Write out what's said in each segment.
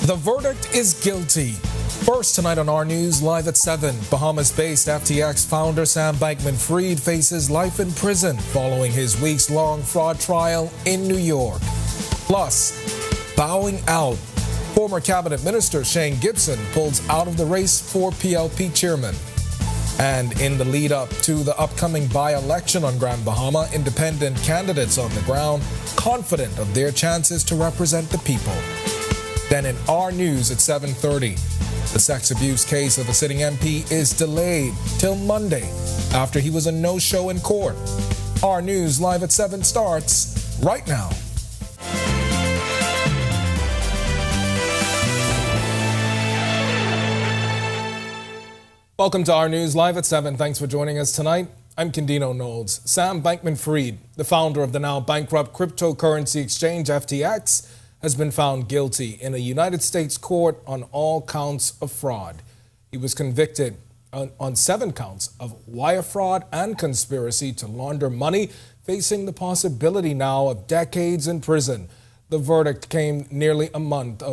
The verdict is guilty. First tonight on Our News, live at 7, Bahamas-based FTX founder Sam Bankman-Fried faces life in prison following his weeks-long fraud trial in New York. Plus, bowing out. Former Cabinet Minister Shane Gibson pulls out of the race for PLP chairman. And in the lead-up to the upcoming by-election on Grand Bahama, independent candidates on the ground confident of their chances to represent the people. Then in Our News at 7:30, the sex abuse case of a sitting MP is delayed till Monday after he was a no-show in court. Our News live at 7 starts right now. Welcome to Our News live at 7. Thanks for joining us tonight. I'm Candino Knowles. Sam Bankman-Fried, the founder of the now bankrupt cryptocurrency exchange FTX, has been found guilty in a United States court on all counts of fraud. He was convicted on 7 counts of wire fraud and conspiracy to launder money, facing the possibility now of decades in prison. The verdict came nearly a month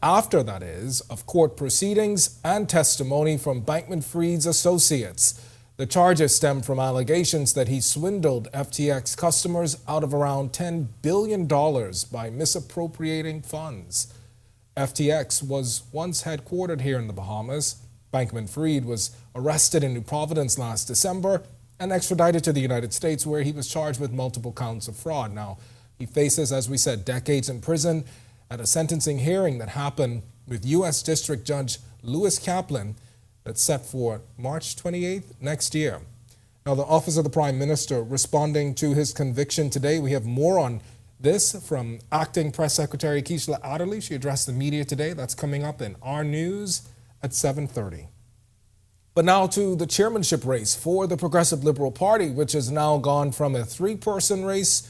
after, that is, of court proceedings and testimony from Bankman-Fried's associates. The charges stem from allegations that he swindled FTX customers out of around $10 billion by misappropriating funds. FTX was once headquartered here in the Bahamas. Bankman-Fried was arrested in New Providence last December and extradited to the United States, where he was charged with multiple counts of fraud. Now, he faces, as we said, decades in prison at a sentencing hearing that happened with U.S. District Judge Lewis Kaplan that's set for March 28th next year. Now, the Office of the Prime Minister responding to his conviction today. We have more on this from Acting Press Secretary Keishla Adderley. She addressed the media today. That's coming up in Our News at 7:30. But now to the chairmanship race for the Progressive Liberal Party, which has now gone from a 3-person race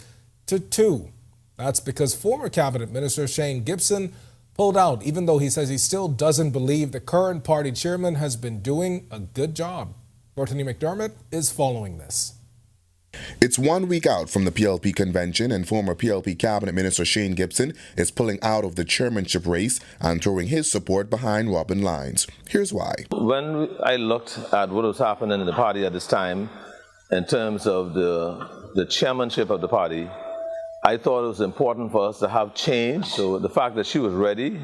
to 2. That's because former Cabinet Minister Shane Gibson pulled out, even though he says he still doesn't believe the current party chairman has been doing a good job. Brittany McDermott is following this. It's 1 week out from the PLP convention, and former PLP Cabinet Minister Shane Gibson is pulling out of the chairmanship race and throwing his support behind Robin Lyons. Here's why. When I looked at what was happening in the party at this time, in terms of the chairmanship of the party, I thought it was important for us to have change. So the fact that she was ready,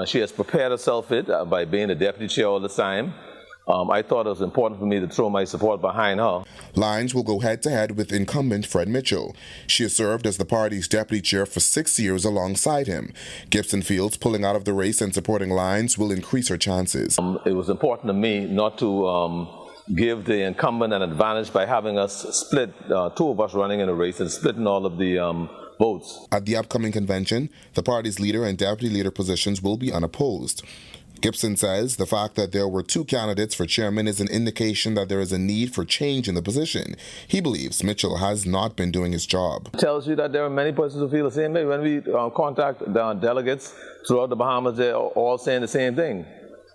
she has prepared herself by being the deputy chair all the time. I thought it was important for me to throw my support behind her. Lyons will go head-to-head with incumbent Fred Mitchell. She has served as the party's deputy chair for 6 years alongside him. Gibson feels pulling out of the race and supporting Lyons will increase her chances. It was important to me not to give the incumbent an advantage by having us split, 2 of us running in a race and splitting all of the votes. At the upcoming convention, the party's leader and deputy leader positions will be unopposed. Gibson says the fact that there were 2 candidates for chairman is an indication that there is a need for change in the position. He believes Mitchell has not been doing his job. It tells you that there are many persons who feel the same way. When we contact the delegates throughout the Bahamas, they're all saying the same thing.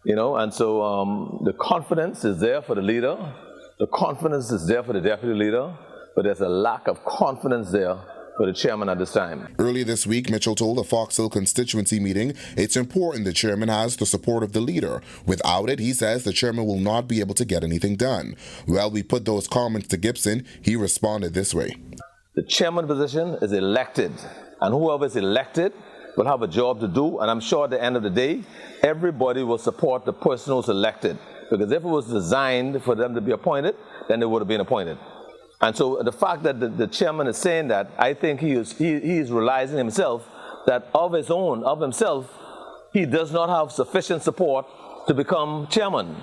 You know, and so the confidence is there for the leader, the confidence is there for the deputy leader, but there's a lack of confidence there for the chairman at this time. Earlier this week, Mitchell told a Fox Hill constituency meeting it's important the chairman has the support of the leader. Without it, he says the chairman will not be able to get anything done. Well, we put those comments to Gibson. He responded this way. The chairman position is elected, and whoever is elected will have a job to do, and I'm sure at the end of the day, everybody will support the person who's elected, because if it was designed for them to be appointed, then they would have been appointed. And so the fact that the chairman is saying that, I think he is realizing himself that of himself, he does not have sufficient support to become chairman.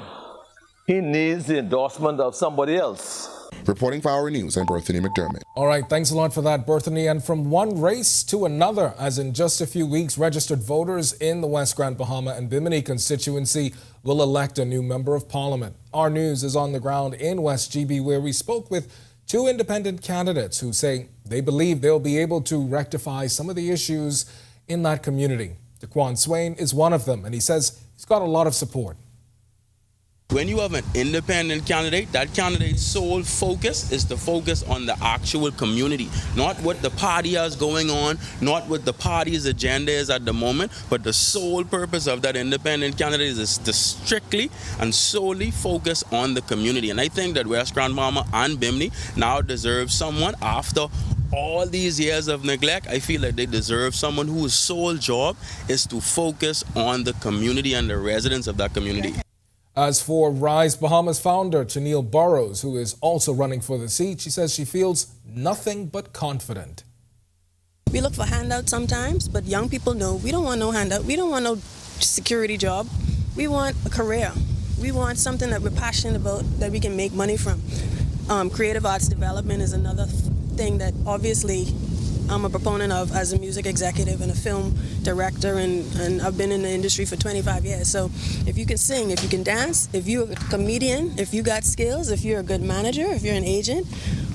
He needs the endorsement of somebody else. Reporting for Our News, I'm Brittany McDermott. All right, thanks a lot for that, Brittany. And from one race to another, as in just a few weeks, registered voters in the West Grand Bahama and Bimini constituency will elect a new member of parliament. Our News is on the ground in West GB, where we spoke with 2 independent candidates who say they believe they'll be able to rectify some of the issues in that community. Daquan Swain is one of them, and he says he's got a lot of support. When you have an independent candidate, that candidate's sole focus is to focus on the actual community, not what the party has going on, not what the party's agenda is at the moment, but the sole purpose of that independent candidate is to strictly and solely focus on the community. And I think that West Grand Bahama and Bimini now deserve someone after all these years of neglect. I feel like they deserve someone whose sole job is to focus on the community and the residents of that community. As for Rise Bahamas founder Chanel Burrows, who is also running for the seat, she says she feels nothing but confident. We look for handouts sometimes, but young people know we don't want no handout. We don't want no security job. We want a career. We want something that we're passionate about, that we can make money from. Creative arts development is another thing that obviously I'm a proponent of as a music executive and a film director, and I've been in the industry for 25 years. So if you can sing, if you can dance, if you're a comedian, if you got skills, if you're a good manager, if you're an agent,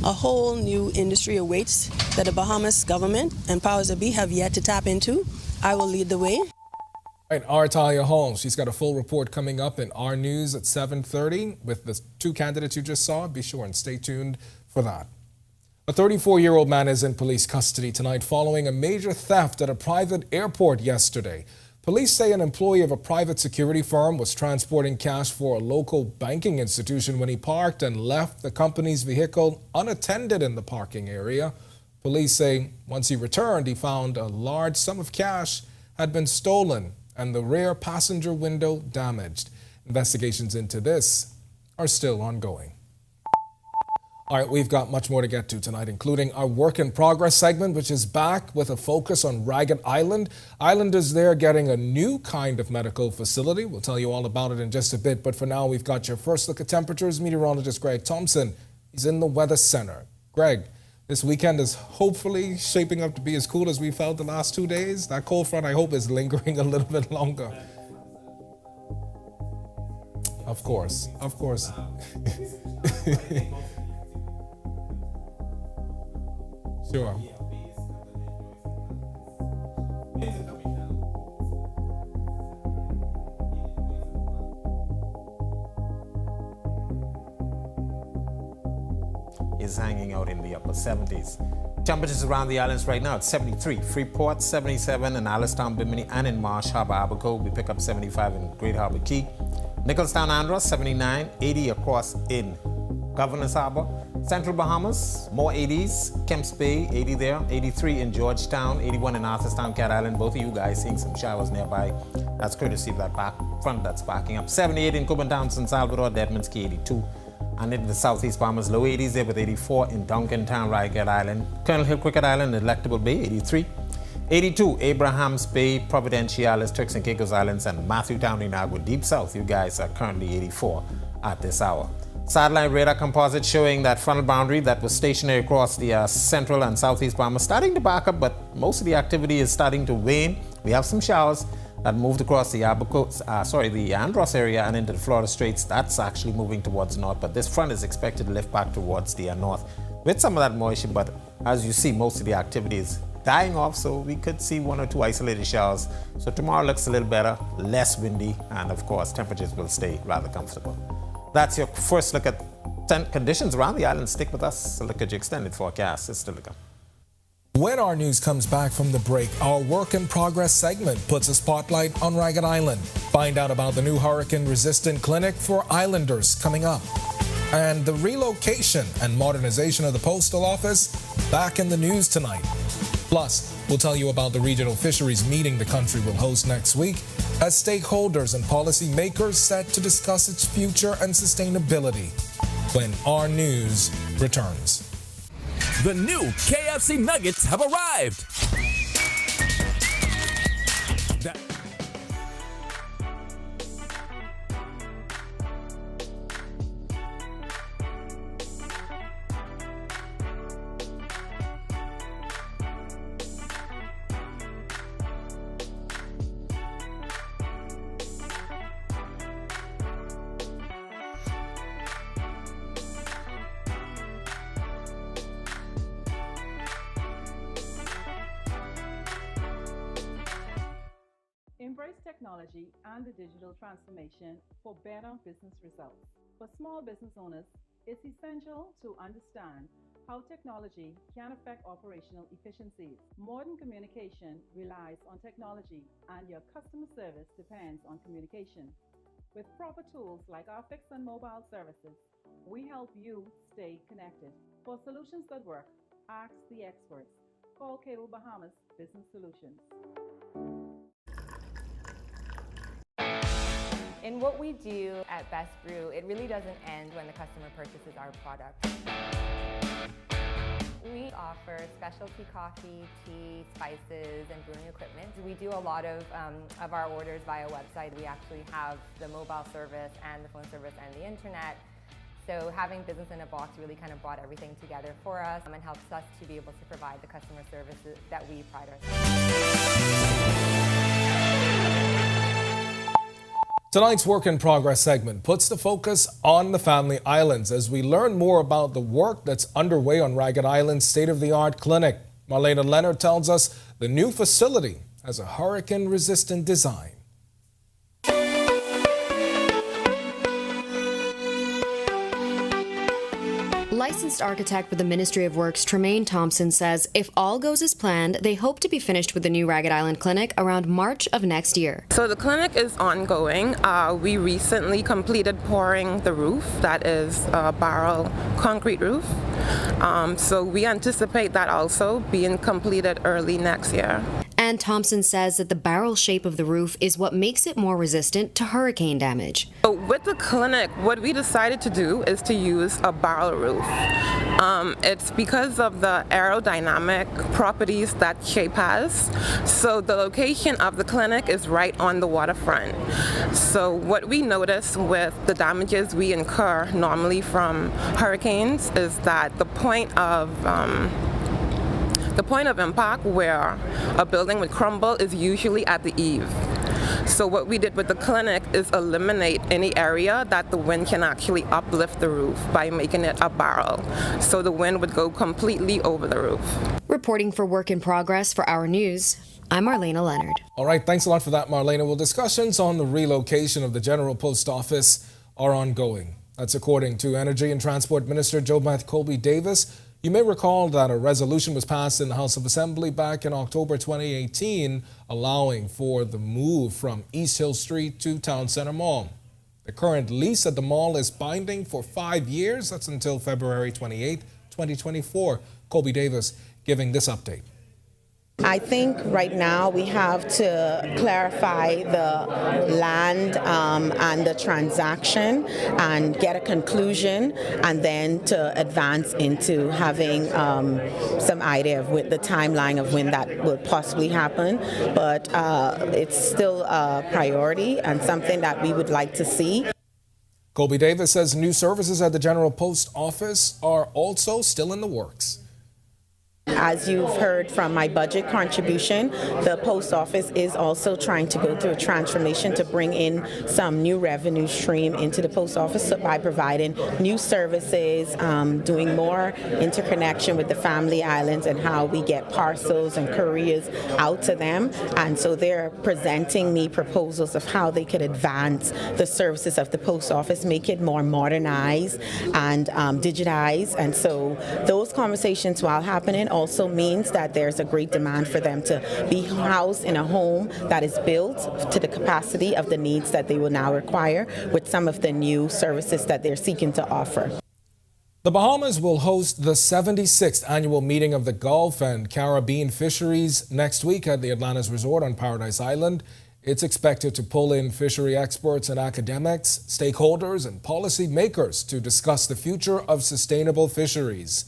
a whole new industry awaits that the Bahamas government and powers that be have yet to tap into. I will lead the way. Right, our Talia Holmes, she's got a full report coming up in our news at 7:30 with the two candidates you just saw. Be sure and stay tuned for that. A 34-year-old man is in police custody tonight following a major theft at a private airport yesterday. Police say an employee of a private security firm was transporting cash for a local banking institution when he parked and left the company's vehicle unattended in the parking area. Police say once he returned, he found a large sum of cash had been stolen and the rear passenger window damaged. Investigations into this are still ongoing. All right, we've got much more to get to tonight, including our Work in Progress segment, which is back with a focus on Ragged Island. Islanders there getting a new kind of medical facility. We'll tell you all about it in just a bit, but for now, we've got your first look at temperatures. Meteorologist Greg Thompson, he's in the Weather Center. Greg, this weekend is hopefully shaping up to be as cool as we felt the last 2 days. That cold front, I hope, is lingering a little bit longer. Of course, of course. Sure. Is hanging out in the upper 70s. Temperatures around the islands right now, it's 73. Freeport, 77 in Alistown, Bimini, and in Marsh Harbor, Abaco. We pick up 75 in Great Harbor Key. Nicholstown, Andros, 79. 80 across in Governor's Harbor. Central Bahamas, more 80s. Kemps Bay, 80 there. 83 in Georgetown. 81 in Arthurstown, Cat Island. Both of you guys seeing some showers nearby. That's courtesy of that back front that's backing up. 78 in Copenhagen, San Salvador. Deadman's Key, 82. And into the southeast Bahamas, low 80s there with 84 in Duncantown, Ragged Island. Colonel Hill, Cricket Island, Electable Bay, 83. 82, Abraham's Bay, Providenciales, Turks and Caicos Islands, and Matthewtown in Agua Deep South. You guys are currently 84 at this hour. Satellite radar composite showing that frontal boundary that was stationary across the central and southeast Bahamas starting to back up, but most of the activity is starting to wane. We have some showers that moved across the the Andros area and into the Florida Straits. That's actually moving towards north, but this front is expected to lift back towards the north with some of that moisture. But as you see, most of the activity is dying off, so we could see one or two isolated showers. So tomorrow looks a little better, less windy, and of course temperatures will stay rather comfortable. That's your first look at conditions around the island. Stick with us. A look at your extended forecast. It's still to come. When our news comes back from the break, our Work in Progress segment puts a spotlight on Ragged Island. Find out about the new hurricane-resistant clinic for islanders coming up. And the relocation and modernization of the postal office back in the news tonight. Plus, we'll tell you about the regional fisheries meeting the country will host next week as stakeholders and policymakers set to discuss its future and sustainability when our news returns. The new KFC nuggets have arrived. technology and the digital transformation for better business results. For small business owners, it's essential to understand how technology can affect operational efficiencies. Modern communication relies on technology, and your customer service depends on communication. With proper tools like our fixed and mobile services, we help you stay connected. For solutions that work, ask the experts. Call Cable Bahamas Business Solutions. In what we do at Best Brew, it really doesn't end when the customer purchases our product. We offer specialty coffee, tea, spices, and brewing equipment. We do a lot of our orders via website. We actually have the mobile service and the phone service and the internet. So having Business in a Box really kind of brought everything together for us and helps us to be able to provide the customer services that we pride ourselves. Tonight's Work in Progress segment puts the focus on the Family Islands as we learn more about the work that's underway on Ragged Island's state-of-the-art clinic. Marlena Leonard tells us the new facility has a hurricane-resistant design. Licensed architect with the Ministry of Works, Tremaine Thompson, says if all goes as planned, they hope to be finished with the new Ragged Island Clinic around March of next year. So the clinic is ongoing. We recently completed pouring the roof. That is a barrel concrete roof. So we anticipate that also being completed early next year. And Thompson says that the barrel shape of the roof is what makes it more resistant to hurricane damage. So with the clinic, what we decided to do is to use a barrel roof. It's because of the aerodynamic properties that shape has. So the location of the clinic is right on the waterfront. So what we notice with the damages we incur normally from hurricanes is that the point of impact where a building would crumble is usually at the eave. So what we did with the clinic is eliminate any area that the wind can actually uplift the roof by making it a barrel. So the wind would go completely over the roof. Reporting for Work in Progress for Our News, I'm Marlena Leonard. All right, thanks a lot for that, Marlena. Well, discussions on the relocation of the General Post Office are ongoing. That's according to Energy and Transport Minister Joe Colby Davis. You may recall that a resolution was passed in the House of Assembly back in October 2018, allowing for the move from East Hill Street to Town Center Mall. The current lease at the mall is binding for 5 years. That's until February 28, 2024. Colby Davis giving this update. I think right now we have to clarify the land and the transaction and get a conclusion, and then to advance into having some idea of the timeline of when that will possibly happen. But it's still a priority and something that we would like to see. Colby Davis says new services at the General Post Office are also still in the works. As you've heard from my budget contribution, the post office is also trying to go through a transformation to bring in some new revenue stream into the post office by providing new services, doing more interconnection with the Family Islands and how we get parcels and couriers out to them. And so they're presenting me proposals of how they could advance the services of the post office, make it more modernized and digitized. And so those conversations, while happening, also means that there's a great demand for them to be housed in a home that is built to the capacity of the needs that they will now require with some of the new services that they're seeking to offer. The Bahamas will host the 76th annual meeting of the Gulf and Caribbean Fisheries next week at the Atlantis Resort on Paradise Island. It's expected to pull in fishery experts and academics, stakeholders and policy makers to discuss the future of sustainable fisheries.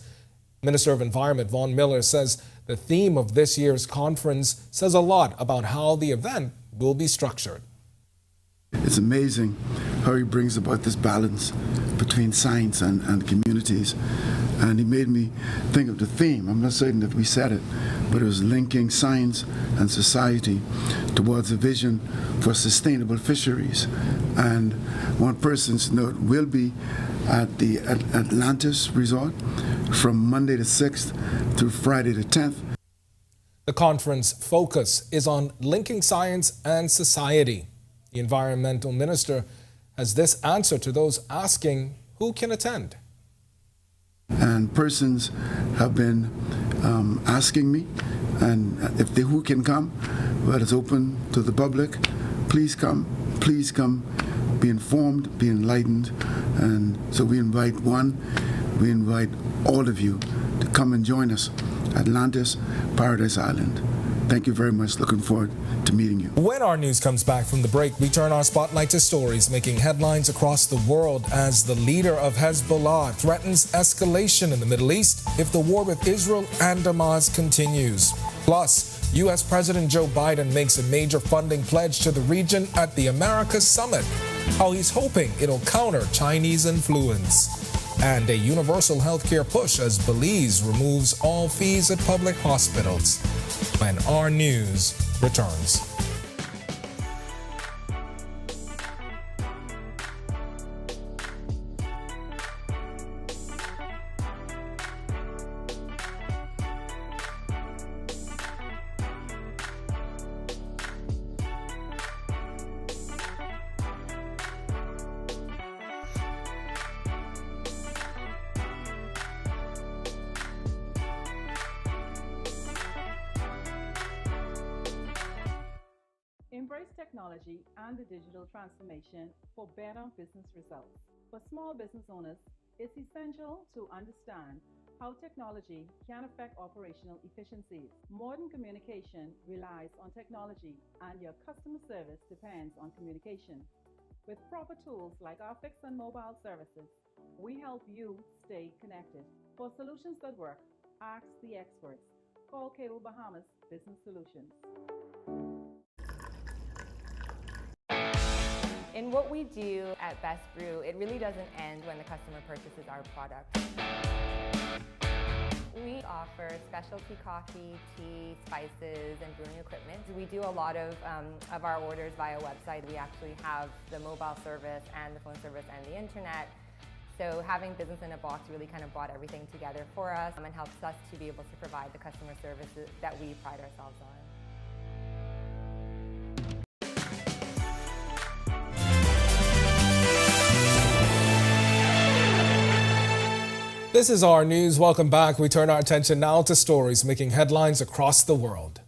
Minister of Environment Vaughn Miller says the theme of this year's conference says a lot about how the event will be structured. It's amazing how he brings about this balance between science and communities. And he made me think of the theme. I'm not certain that we said it, but it was linking science and society towards a vision for sustainable fisheries. And one person's note will be at the Atlantis Resort from Monday the 6th through Friday the 10th. The conference focus is on linking science and society. The environmental minister has this answer to those asking who can attend. And persons have been asking me, and if they who can come, well, it's open to the public. Please come, be informed, be enlightened. And so we invite all of you to come and join us, Atlantis, Paradise Island. Thank you very much. Looking forward to meeting you. When our news comes back from the break, we turn our spotlight to stories making headlines across the world as the leader of Hezbollah threatens escalation in the Middle East if the war with Israel and Hamas continues. Plus, U.S. President Joe Biden makes a major funding pledge to the region at the Americas Summit, how he's hoping it'll counter Chinese influence. And a universal healthcare push as Belize removes all fees at public hospitals. When our news returns. Embrace technology and the digital transformation for better business results. For small business owners, it's essential to understand how technology can affect operational efficiencies. Modern communication relies on technology, and your customer service depends on communication. With proper tools like our fixed and mobile services, we help you stay connected. For solutions that work, ask the experts. Call Cable Bahamas Business Solutions. In what we do at Best Brew, it really doesn't end when the customer purchases our product. We offer specialty coffee, tea, spices, and brewing equipment. We do a lot of our orders via website. We actually have the mobile service and the phone service and the internet. So having business in a box really kind of brought everything together for us and helps us to be able to provide the customer services that we pride ourselves on. This is our news. Welcome back. We turn our attention now to stories making headlines across the world.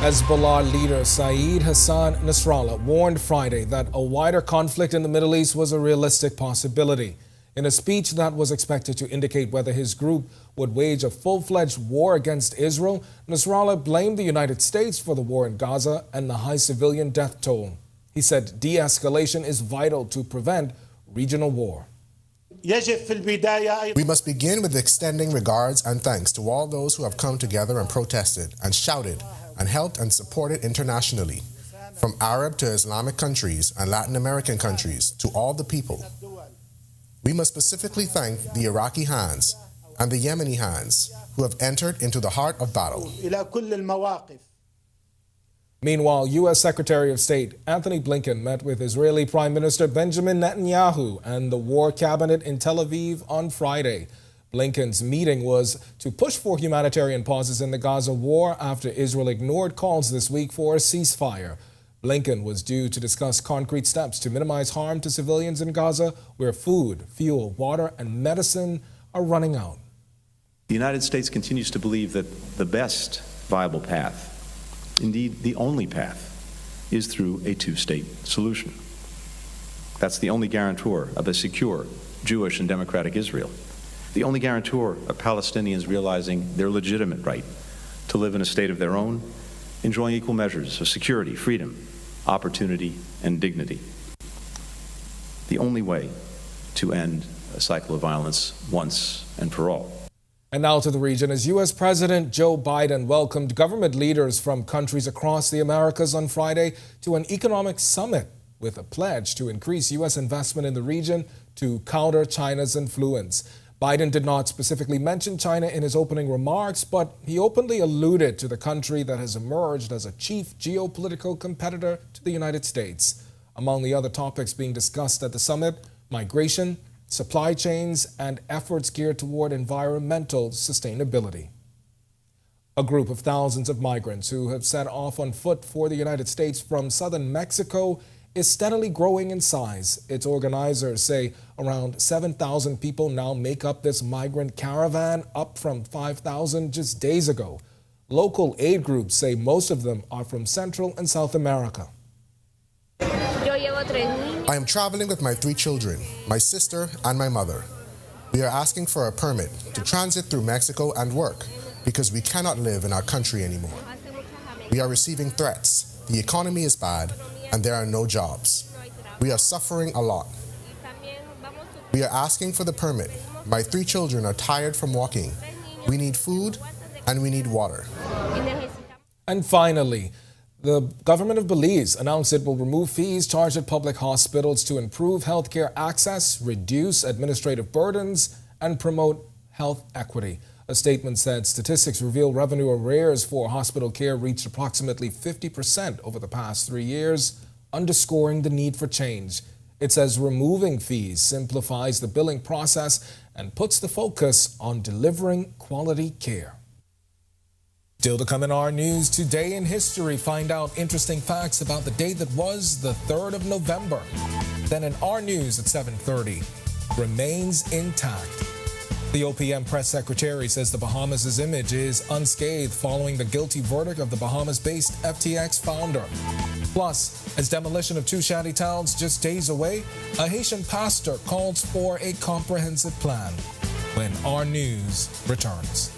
Hezbollah leader Saeed Hassan Nasrallah warned Friday that a wider conflict in the Middle East was a realistic possibility. In a speech that was expected to indicate whether his group would wage a full-fledged war against Israel, Nasrallah blamed the United States for the war in Gaza and the high civilian death toll. He said de-escalation is vital to prevent regional war. We must begin with extending regards and thanks to all those who have come together and protested and shouted and helped and supported internationally, from Arab to Islamic countries and Latin American countries to all the people. We must specifically thank the Iraqi hands and the Yemeni hands who have entered into the heart of battle. Meanwhile, U.S. Secretary of State Anthony Blinken met with Israeli Prime Minister Benjamin Netanyahu and the War Cabinet in Tel Aviv on Friday. Blinken's meeting was to push for humanitarian pauses in the Gaza war after Israel ignored calls this week for a ceasefire. Blinken was due to discuss concrete steps to minimize harm to civilians in Gaza, where food, fuel, water, and medicine are running out. The United States continues to believe that the best viable path, indeed the only path, is through a two-state solution. That's the only guarantor of a secure Jewish and democratic Israel, the only guarantor of Palestinians realizing their legitimate right to live in a state of their own, enjoying equal measures of security, freedom, opportunity, and dignity. The only way to end a cycle of violence once and for all. And now to the region, as U.S. President Joe Biden welcomed government leaders from countries across the Americas on Friday to an economic summit with a pledge to increase U.S. investment in the region to counter China's influence. Biden did not specifically mention China in his opening remarks, but he openly alluded to the country that has emerged as a chief geopolitical competitor to the United States. Among the other topics being discussed at the summit, migration, supply chains, and efforts geared toward environmental sustainability. A group of thousands of migrants who have set off on foot for the United States from southern Mexico is steadily growing in size. Its organizers say around 7,000 people now make up this migrant caravan, up from 5,000 just days ago. Local aid groups say most of them are from Central and South America. I am traveling with my 3 children, my sister, and my mother. We are asking for a permit to transit through Mexico and work because we cannot live in our country anymore. We are receiving threats. The economy is bad, and there are no jobs. We are suffering a lot. We are asking for the permit. My 3 children are tired from walking. We need food, and we need water. And finally, the government of Belize announced it will remove fees charged at public hospitals to improve healthcare access, reduce administrative burdens, and promote health equity. A statement said statistics reveal revenue arrears for hospital care reached approximately 50% over the past 3 years, underscoring the need for change. It says removing fees simplifies the billing process and puts the focus on delivering quality care. Still to come in our news, today in history, find out interesting facts about the day that was the 3rd of November. Then in our news at 7:30, remains intact. The OPM press secretary says the Bahamas' image is unscathed following the guilty verdict of the Bahamas-based FTX founder. Plus, as demolition of 2 shanty towns just days away, a Haitian pastor calls for a comprehensive plan. When our news returns.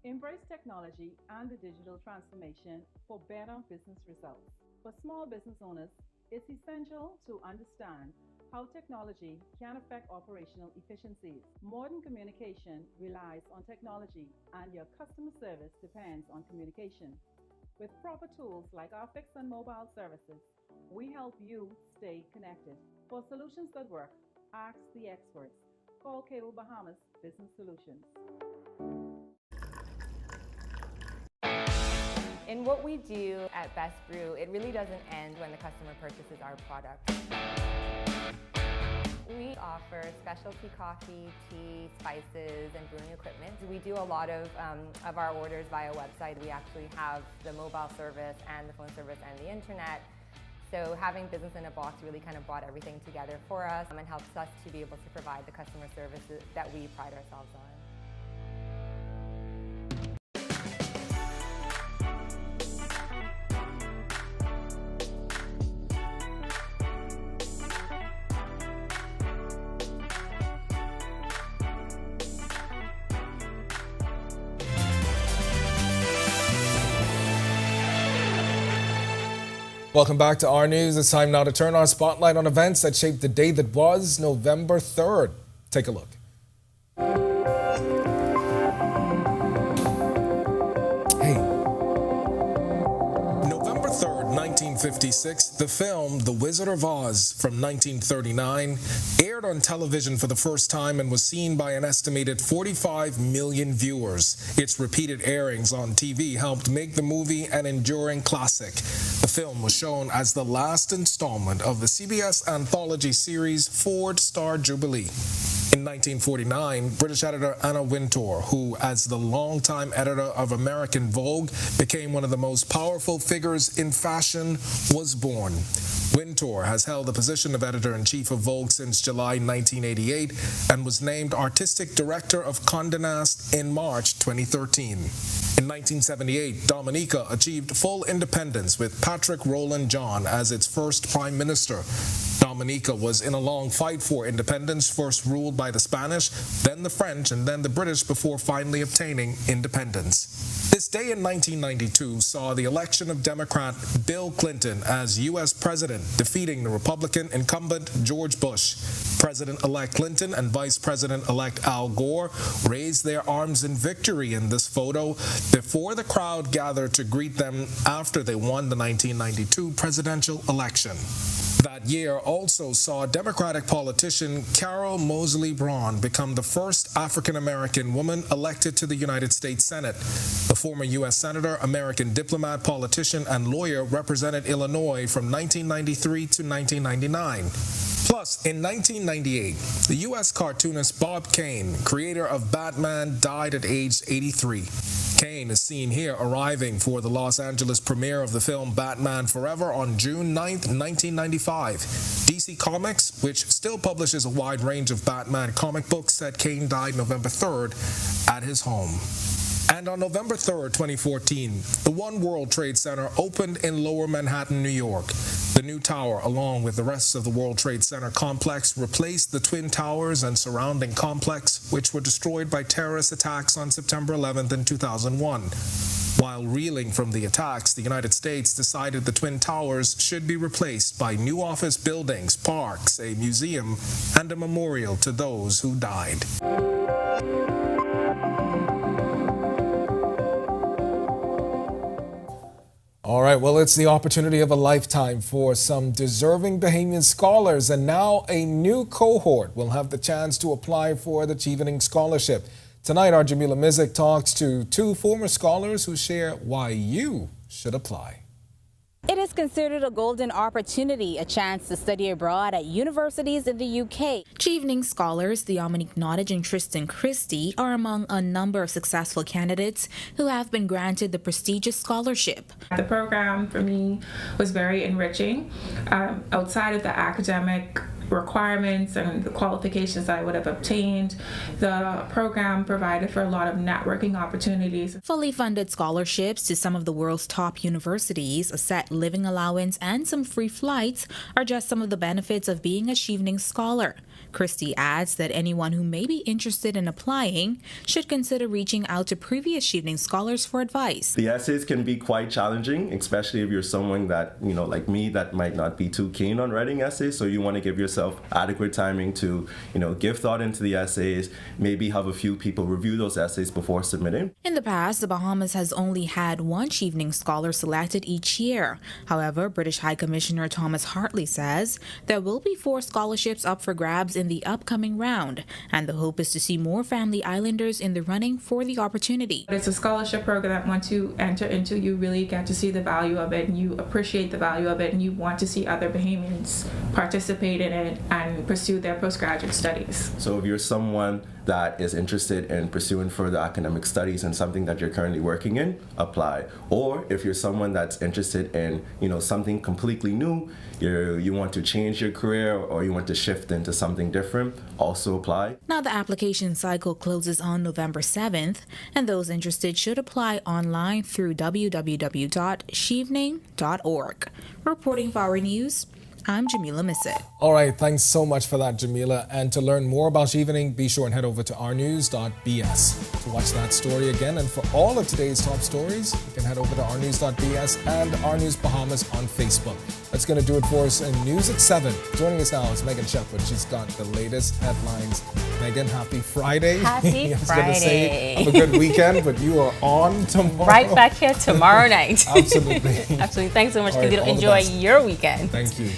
Embrace technology and the digital transformation for better business results. For small business owners, it's essential to understand how technology can affect operational efficiencies. Modern communication relies on technology, and your customer service depends on communication. With proper tools like our fixed and mobile services, we help you stay connected. For solutions that work, ask the experts. Call Cable Bahamas Business Solutions. In what we do at Best Brew, it really doesn't end when the customer purchases our product. We offer specialty coffee, tea, spices, and brewing equipment. We do a lot of our orders via website. We actually have the mobile service and the phone service and the internet. So having business in a box really kind of brought everything together for us and helps us to be able to provide the customer services that we pride ourselves on. Welcome back to our news. It's time now to turn our spotlight on events that shaped the day that was November 3rd. Take a look. November 3rd, 1956, the film The Wizard of Oz from 1939 aired on television for the first time and was seen by an estimated 45 million viewers. Its repeated airings on TV helped make the movie an enduring classic. The film was shown as the last installment of the CBS anthology series Ford Star Jubilee. In 1949, British editor Anna Wintour, who as the longtime editor of American Vogue became one of the most powerful figures in fashion, was born. Wintour has held the position of editor-in-chief of Vogue since July 1988 and was named artistic director of Condé Nast in March 2013. In 1978, Dominica achieved full independence with Patrick Rowland John as its first prime minister. Dominica was in a long fight for independence, first ruled by the Spanish, then the French, and then the British before finally obtaining independence. This day in 1992 saw the election of Democrat Bill Clinton as U.S. President, defeating the Republican incumbent George Bush. President-elect Clinton and Vice President-elect Al Gore raised their arms in victory in this photo before the crowd gathered to greet them after they won the 1992 presidential election. That year also saw Democratic politician Carol Moseley Braun become the first African-American woman elected to the United States Senate. The former U.S. Senator, American diplomat, politician, and lawyer represented Illinois from 1993 to 1999. Plus, in 1998, the U.S. cartoonist Bob Kane, creator of Batman, died at age 83. Kane is seen here arriving for the Los Angeles premiere of the film Batman Forever on June 9, 1995. DC Comics, which still publishes a wide range of Batman comic books, said Kane died November 3rd at his home. And on November 3rd, 2014, the One World Trade Center opened in Lower Manhattan, New York. The new tower, along with the rest of the World Trade Center complex, replaced the Twin Towers and surrounding complex, which were destroyed by terrorist attacks on September 11th in 2001. While reeling from the attacks, the United States decided the Twin Towers should be replaced by new office buildings, parks, a museum, and a memorial to those who died. All right, well, it's the opportunity of a lifetime for some deserving Bahamian scholars, and now a new cohort will have the chance to apply for the Chevening Scholarship. Tonight, our Jamila Mizik talks to two former scholars who share why you should apply. It is considered a golden opportunity, a chance to study abroad at universities in the UK. Chevening scholars Dominic Nottage and Tristan Christie are among a number of successful candidates who have been granted the prestigious scholarship. The program for me was very enriching. Outside of the academic requirements and the qualifications I would have obtained, the program provided for a lot of networking opportunities. Fully funded scholarships to some of the world's top universities, a set living allowance, and some free flights are just some of the benefits of being a Chevening scholar. Christie adds that anyone who may be interested in applying should consider reaching out to previous Chevening scholars for advice. The essays can be quite challenging, especially if you're someone that, like me, that might not be too keen on writing essays, so you want to give yourself adequate timing to, give thought into the essays, maybe have a few people review those essays before submitting. In the past, the Bahamas has only had one Chevening scholar selected each year. However, British High Commissioner Thomas Hartley says there will be 4 scholarships up for grabs in the upcoming round, and the hope is to see more family islanders in the running for the opportunity. It's a scholarship program that once you enter into, you really get to see the value of it, and you appreciate the value of it, and you want to see other Bahamians participate in it and pursue their postgraduate studies. So if you're someone that is interested in pursuing further academic studies in something that you're currently working in, apply. Or if you're someone that's interested in, something completely new, you want to change your career or you want to shift into something different, also apply. Now the application cycle closes on November 7th, and those interested should apply online through www.chevening.org. Reporting for Our News, I'm Jamila Mizik. All right, thanks so much for that, Jamila. And to learn more about Chevening, be sure and head over to ournews.bs to watch that story again. And for all of today's top stories, you can head over to ournews.bs and Our News Bahamas on Facebook. That's going to do it for us in News at 7. Joining us now is Megan Shepherd. She's got the latest headlines. Megan, happy Friday. Happy I was Friday. going to say, have a good weekend, but you are on tomorrow. Right back here tomorrow night. Absolutely. Absolutely. Thanks so much, All right, Kavito. all the Enjoy best. your weekend. Thank you.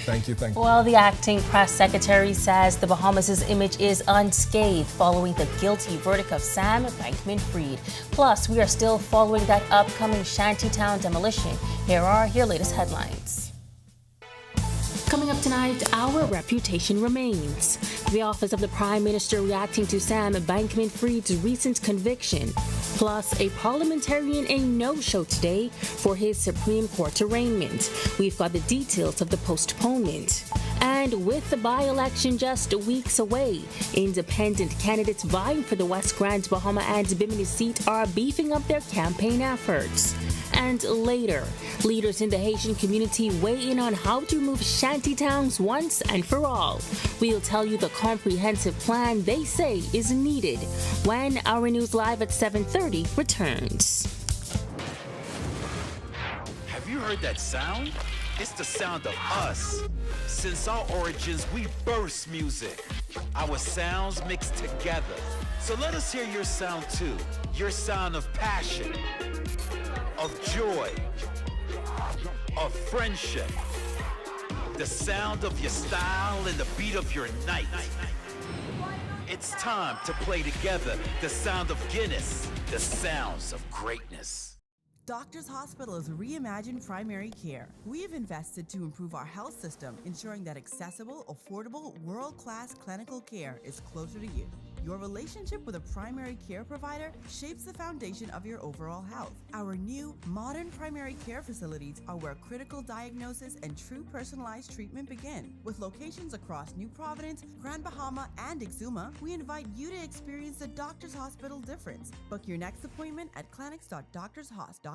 Well, the acting press secretary says the Bahamas' image is unscathed following the guilty verdict of Sam Bankman-Fried. Plus, we are still following that upcoming Shantytown demolition. Here are your latest headlines. Coming up tonight, our reputation remains. The Office of the Prime Minister reacting to Sam Bankman-Fried's recent conviction. Plus, a parliamentarian a no-show today for his Supreme Court arraignment. We've got the details of the postponement. And with the by-election just weeks away, independent candidates vying for the West Grand, Bahama and Bimini seat are beefing up their campaign efforts. And later, leaders in the Haitian community weigh in on how to remove shanty towns once and for all. We'll tell you the comprehensive plan they say is needed when Our News Live at 7:30 returns. Have you heard that sound? It's the sound of us. Since our origins, we burst music. Our sounds mixed together. So let us hear your sound too. Your sound of passion, of joy, of friendship. The sound of your style and the beat of your night. It's time to play together the sound of Guinness, the sounds of greatness. Doctors Hospital is reimagined primary care. We have invested to improve our health system, ensuring that accessible, affordable, world-class clinical care is closer to you. Your relationship with a primary care provider shapes the foundation of your overall health. Our new, modern primary care facilities are where critical diagnosis and true personalized treatment begin. With locations across New Providence, Grand Bahama, and Exuma, we invite you to experience the Doctors Hospital difference. Book your next appointment at clinics.doctorshos.com.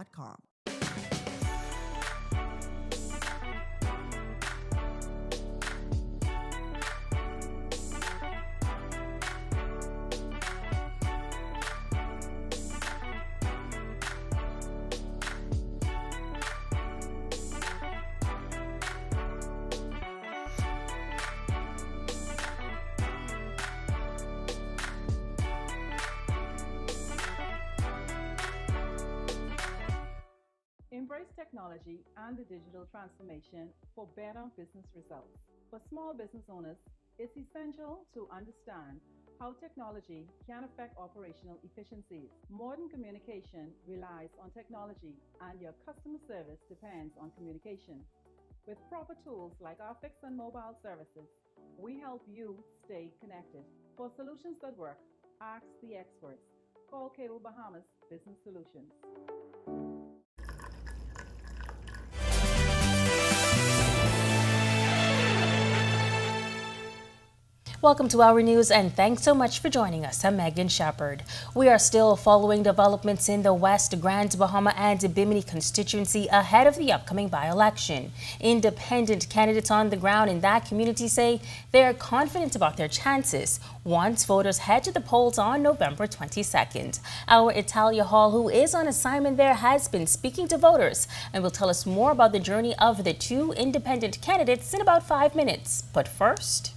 Embrace technology and the digital transformation for better business results. For small business owners, it's essential to understand how technology can affect operational efficiencies. Modern communication relies on technology, and your customer service depends on communication. With proper tools like our fixed and mobile services, we help you stay connected. For solutions that work, ask the experts. Call Cable Bahamas Business Solutions. Welcome to Our News, and thanks so much for joining us. I'm Megan Shepard. We are still following developments in the West Grand Bahama and Bimini constituency ahead of the upcoming by-election. Independent candidates on the ground in that community say they are confident about their chances once voters head to the polls on November 22nd. Our Italia Hall, who is on assignment there, has been speaking to voters and will tell us more about the journey of the two independent candidates in about 5 minutes. But first,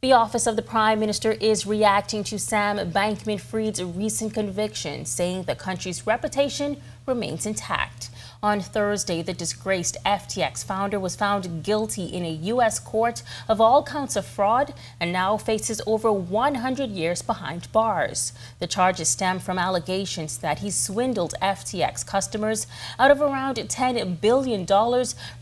the Office of the Prime Minister is reacting to Sam Bankman-Fried's recent conviction, saying the country's reputation remains intact. On Thursday, the disgraced FTX founder was found guilty in a U.S. court of all counts of fraud and now faces over 100 years behind bars. The charges stem from allegations that he swindled FTX customers out of around $10 billion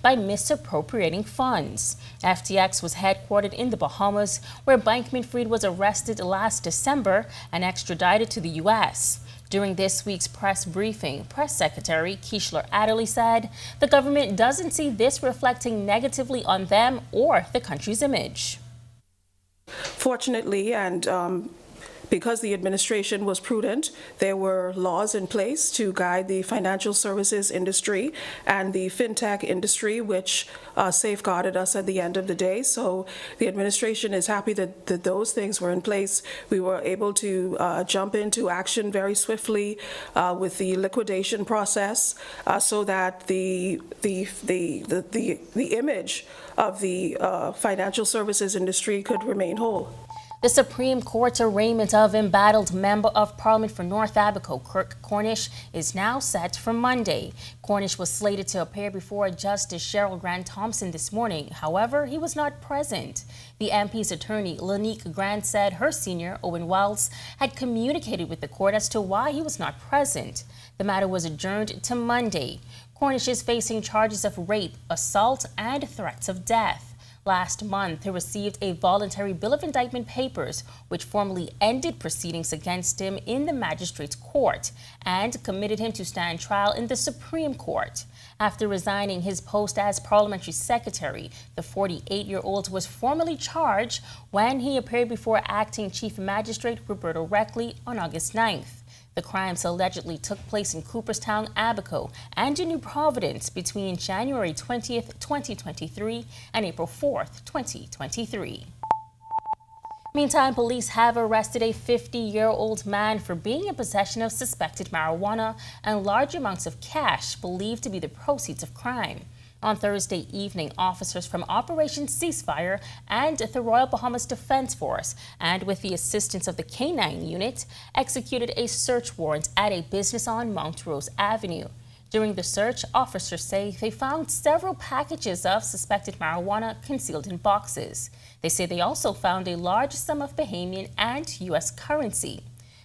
by misappropriating funds. FTX was headquartered in the Bahamas, where Bankman-Fried was arrested last December and extradited to the U.S. During this week's press briefing, Press Secretary Keishler Adderley said the government doesn't see this reflecting negatively on them or the country's image. Fortunately, and because the administration was prudent, there were laws in place to guide the financial services industry and the fintech industry, which safeguarded us at the end of the day. So the administration is happy that those things were in place. We were able to jump into action very swiftly with the liquidation process, so that the image of the financial services industry could remain whole. The Supreme Court's arraignment of embattled Member of Parliament for North Abaco, Kirk Cornish, is now set for Monday. Cornish was slated to appear before Justice Cheryl Grant Thompson this morning. However, he was not present. The MP's attorney, Lanique Grant, said her senior, Owen Wells, had communicated with the court as to why he was not present. The matter was adjourned to Monday. Cornish is facing charges of rape, assault, and threats of death. Last month, he received a voluntary bill of indictment papers, which formally ended proceedings against him in the magistrate's court and committed him to stand trial in the Supreme Court. After resigning his post as parliamentary secretary, the 48-year-old was formally charged when he appeared before acting chief magistrate Roberto Reckley on August 9th. The crimes allegedly took place in Cooperstown, Abaco, and in New Providence between January 20th, 2023 and April 4th, 2023. Meantime, police have arrested a 50-year-old man for being in possession of suspected marijuana and large amounts of cash believed to be the proceeds of crime. On Thursday evening, officers from Operation Ceasefire and the Royal Bahamas Defense Force, and with the assistance of the K-9 unit, executed a search warrant at a business on Mount Rose Avenue. During the search, officers say they found several packages of suspected marijuana concealed in boxes. They say they also found a large sum of Bahamian and U.S. currency.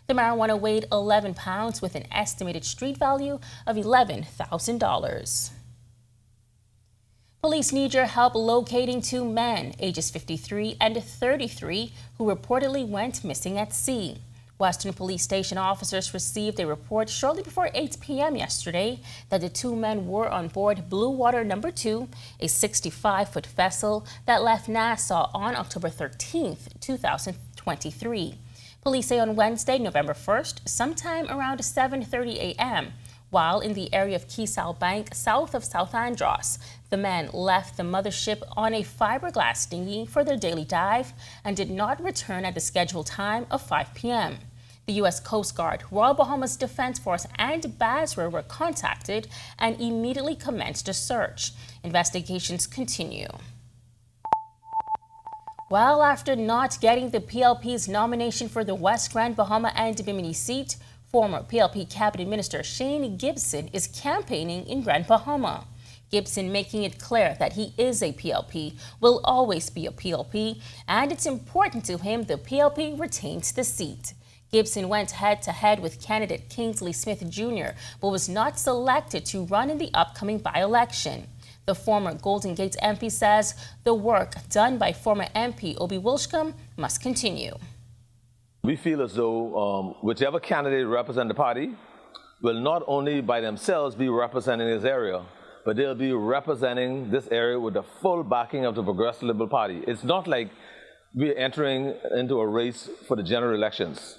The marijuana weighed 11 pounds with an estimated street value of $11,000. Police need your help locating two men, ages 53 and 33, who reportedly went missing at sea. Western Police Station officers received a report shortly before 8 p.m. yesterday that the two men were on board Blue Water No. 2, a 65-foot vessel that left Nassau on October 13, 2023. Police say on Wednesday, November 1st, sometime around 7:30 a.m., while in the area of Keesau Bank, south of South Andros, the men left the mothership on a fiberglass dinghy for their daily dive and did not return at the scheduled time of 5 p.m. The U.S. Coast Guard, Royal Bahamas Defense Force, and BASRA were contacted and immediately commenced a search. Investigations continue. Well, after not getting the PLP's nomination for the West Grand Bahama and Bimini seat, former PLP Cabinet Minister Shane Gibson is campaigning in Grand Bahama. Gibson making it clear that he is a PLP, will always be a PLP, and it's important to him the PLP retains the seat. Gibson went head-to-head with candidate Kingsley Smith Jr., but was not selected to run in the upcoming by-election. The former Golden Gate MP says the work done by former MP Obi Wilshcombe must continue. We feel as though whichever candidate represents the party will not only by themselves be representing this area, but they'll be representing this area with the full backing of the Progressive Liberal Party. It's not like we're entering into a race for the general elections.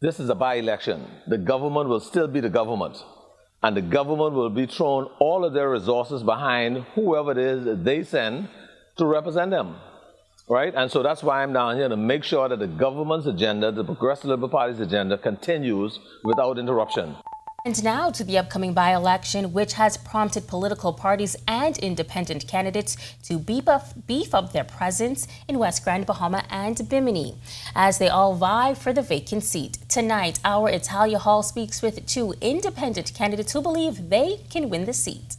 This is a by-election. The government will still be the government, and the government will be throwing all of their resources behind whoever it is that they send to represent them. Right? And so that's why I'm down here, to make sure that the government's agenda, the Progressive Liberal Party's agenda, continues without interruption. And now to the upcoming by-election, which has prompted political parties and independent candidates to beef up their presence in West Grand Bahama and Bimini, as they all vie for the vacant seat. Tonight, our Italia Hall speaks with two independent candidates who believe they can win the seat.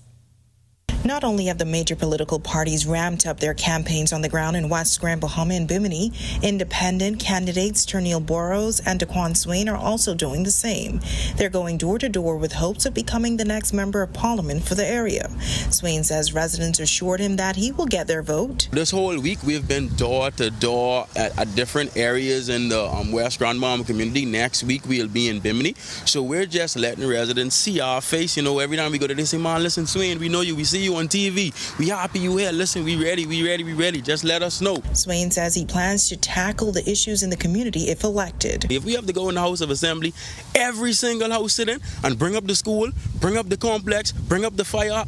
Not only have the major political parties ramped up their campaigns on the ground in West Grand Bahama and Bimini, independent candidates Ternille Burrows and Daquan Swain are also doing the same. They're going door to door with hopes of becoming the next member of parliament for the area. Swain says residents assured him that he will get their vote. This whole week we've been door to door at different areas in the West Grand Bahama community. Next week we'll be in Bimini. So we're just letting residents see our face. You know, every time we go to this, say, man, listen, Swain, we know you, we see you on TV. We happy you here. Listen, we ready. Just let us know. Swain says he plans to tackle the issues in the community if elected. If we have to go in the House of Assembly, every single house sit in and bring up the school, bring up the complex, bring up the fire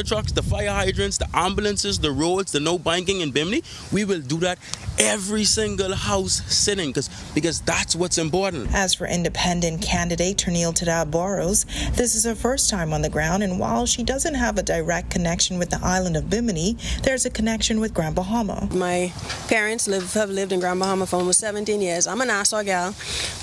trucks, the fire hydrants, the ambulances, the roads, the no banking in Bimini, we will do that every single house sitting because that's what's important. As for independent candidate Ternille Burrows, this is her first time on the ground, and while she doesn't have a direct connection with the island of Bimini, there's a connection with Grand Bahama. My parents have lived in Grand Bahama for almost 17 years. I'm a Nassau gal.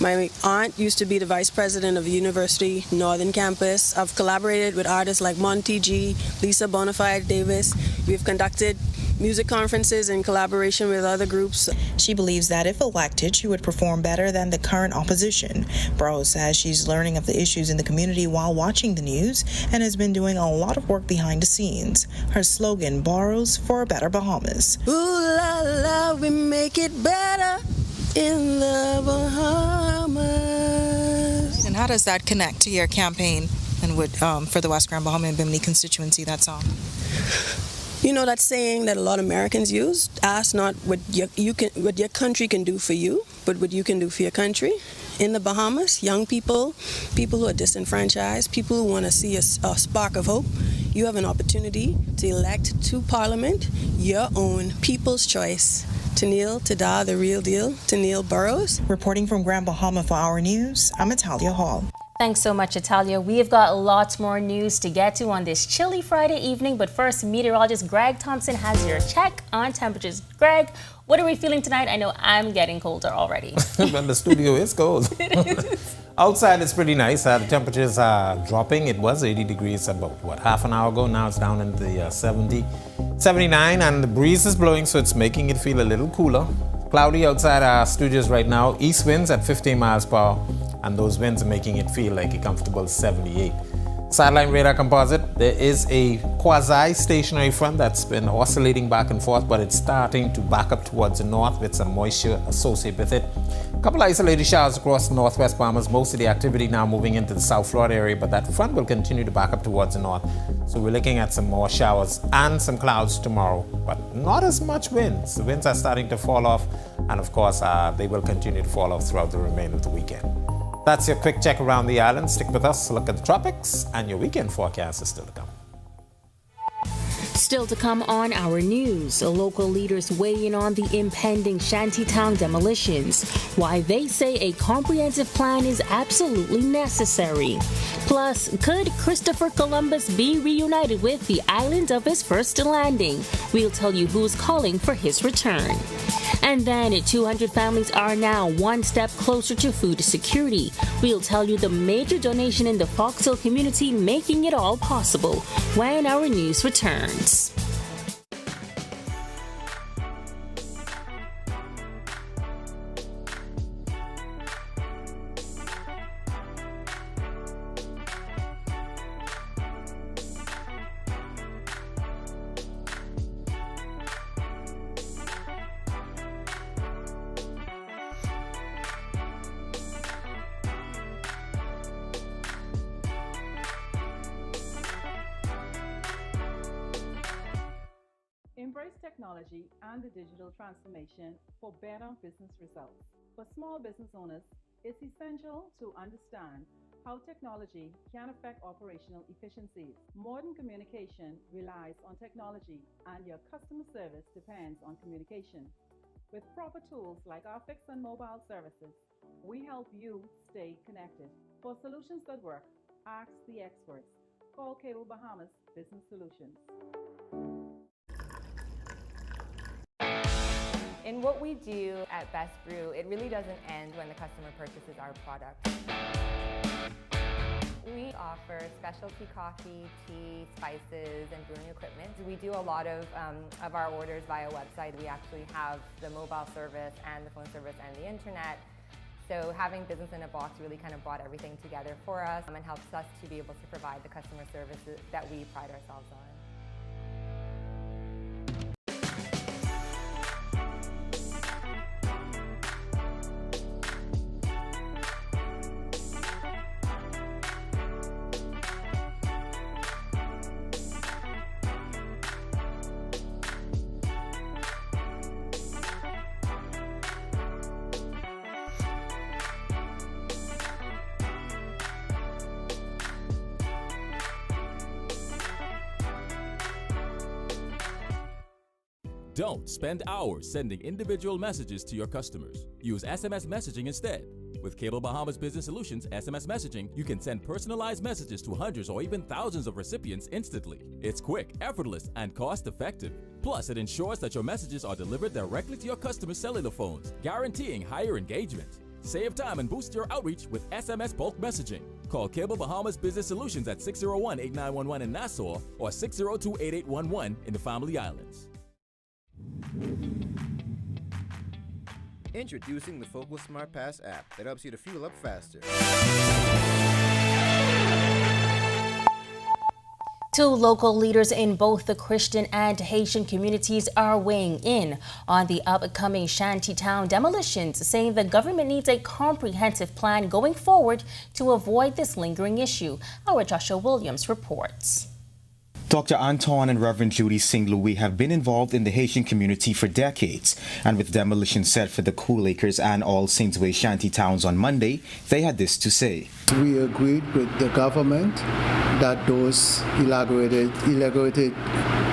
My aunt used to be the vice president of the University Northern Campus. I've collaborated with artists like Monty G, Lisa Bonafide Davis. We've conducted music conferences in collaboration with other groups. She believes that if elected, she would perform better than the current opposition. Burrows says she's learning of the issues in the community while watching the news and has been doing a lot of work behind the scenes. Her slogan, Burrows for a Better Bahamas. Ooh la la, we make it better in the Bahamas. And how does that connect to your campaign and for the West Grand Bahama and Bimini constituency, that song? You know that saying that a lot of Americans use, ask not what your country can do for you, but what you can do for your country. in the Bahamas, young people, people who are disenfranchised, people who want to see a spark of hope, you have an opportunity to elect to Parliament your own people's choice. Tennille Tada, the real deal. Tennille Burrows. Reporting from Grand Bahama for Our News, I'm Italia Hall. Thanks so much, Italia. We have got lots more news to get to on this chilly Friday evening, but first, meteorologist Greg Thompson has your check on temperatures. Greg, what are we feeling tonight? I know I'm getting colder already. But the studio is cold. Outside it's pretty nice. The temperatures are dropping. It was 80 degrees about, half an hour ago. Now it's down in the 79, and the breeze is blowing, so it's making it feel a little cooler. Cloudy outside our studios right now. East winds at 15 miles per hour, and those winds are making it feel like a comfortable 78. Satellite radar composite, there is a quasi-stationary front that's been oscillating back and forth, but it's starting to back up towards the north with some moisture associated with it. A couple isolated showers across the northwest Bahamas, most of the activity now moving into the South Florida area, but that front will continue to back up towards the north. So we're looking at some more showers and some clouds tomorrow, but not as much winds. The winds are starting to fall off, and of course they will continue to fall off throughout the remainder of the weekend. That's your quick check around the island. Stick with us, look at the tropics, and your weekend forecast is still to come. Still to come on Our News, local leaders weigh in on the impending Shantytown demolitions, why they say a comprehensive plan is absolutely necessary. Plus, could Christopher Columbus be reunited with the island of his first landing? We'll tell you who's calling for his return. And then 200 families are now one step closer to food security. We'll tell you the major donation in the Fox Hill community making it all possible when Our News returns. Embrace technology and the digital transformation for better business results. For small business owners, it's essential to understand how technology can affect operational efficiencies. Modern communication relies on technology, and your customer service depends on communication. With proper tools like our fixed and mobile services, we help you stay connected. For solutions that work, ask the experts. Call Cable Bahamas Business Solutions. In what we do at Best Brew, it really doesn't end when the customer purchases our product. We offer specialty coffee, tea, spices, and brewing equipment. We do a lot of our orders via website. We actually have the mobile service and the phone service and the internet. So having business in a box really kind of brought everything together for us and helps us to be able to provide the customer services that we pride ourselves on. Don't spend hours sending individual messages to your customers. Use SMS messaging instead. With Cable Bahamas Business Solutions SMS messaging, you can send personalized messages to hundreds or even thousands of recipients instantly. It's quick, effortless, and cost-effective. Plus, it ensures that your messages are delivered directly to your customers' cellular phones, guaranteeing higher engagement. Save time and boost your outreach with SMS bulk messaging. Call Cable Bahamas Business Solutions at 601-8911 in Nassau or 602-8811 in the Family Islands. Introducing the Focal Smart Pass app that helps you to fuel up faster. Two local leaders in both the Christian and Haitian communities are weighing in on the upcoming Shantytown demolitions, saying the government needs a comprehensive plan going forward to avoid this lingering issue. Our Joshua Williams reports. Dr. Anton and Reverend Judy St. Louis have been involved in the Haitian community for decades, and with demolition set for the Cool Acres and All Saints Way Shanty towns on Monday, they had this to say. We agreed with the government that those elaborated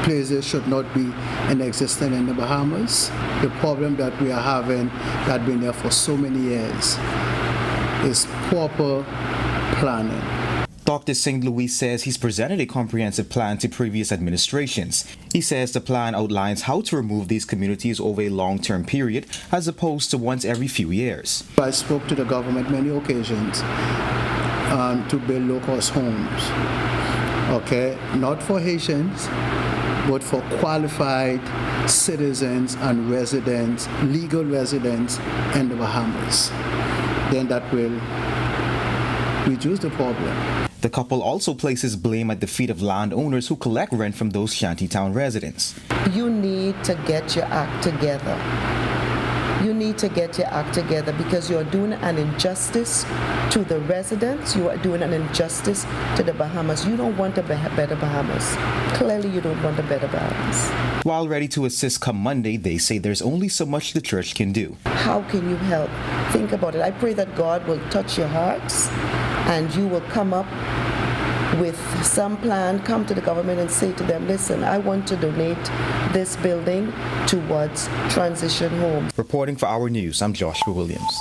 places should not be in existence in the Bahamas. The problem that we are having, that been there for so many years, is proper planning. Dr. St. Louis says he's presented a comprehensive plan to previous administrations. He says the plan outlines how to remove these communities over a long-term period as opposed to once every few years. I spoke to the government many occasions to build low-cost homes, okay, not for Haitians, but for qualified citizens and residents, legal residents in the Bahamas. Then that will reduce the problem. The couple also places blame at the feet of landowners who collect rent from those shantytown residents. You need to get your act together. You need to get your act together because you're doing an injustice to the residents. You are doing an injustice to the Bahamas. You don't want a better Bahamas. Clearly, you don't want a better Bahamas. While ready to assist come Monday, they say there's only so much the church can do. How can you help? Think about it. I pray that God will touch your hearts and you will come up with some plan, come to the government and say to them, listen, I want to donate this building towards transition homes. Reporting for Our News, I'm Joshua Williams.